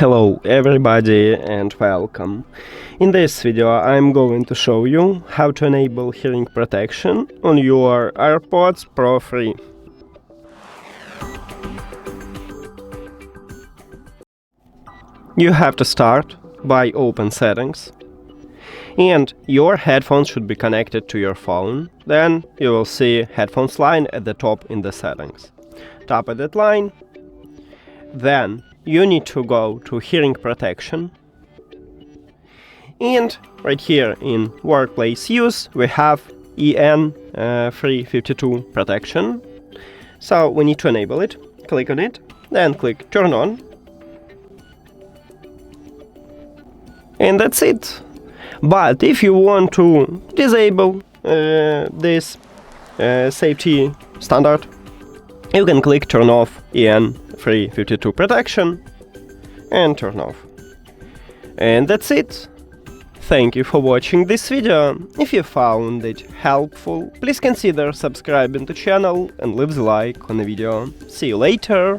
Hello everybody and welcome. In this video I'm going to show you how to enable hearing protection on your AirPods Pro 3. You have to start by open settings and your headphones should be connected to your phone. Then you will see headphones line at the top in the settings. Tap at that line. Then you need to go to hearing protection, and right here in workplace use we have EN352 protection, so we need to enable it. Click on it, then click turn on, and that's it. But if you want to disable this safety standard, you can click turn off EN352 protection and turn off. And that's it. Thank you for watching this video. If you found it helpful, please consider subscribing to the channel and leave a like on the video. See you later!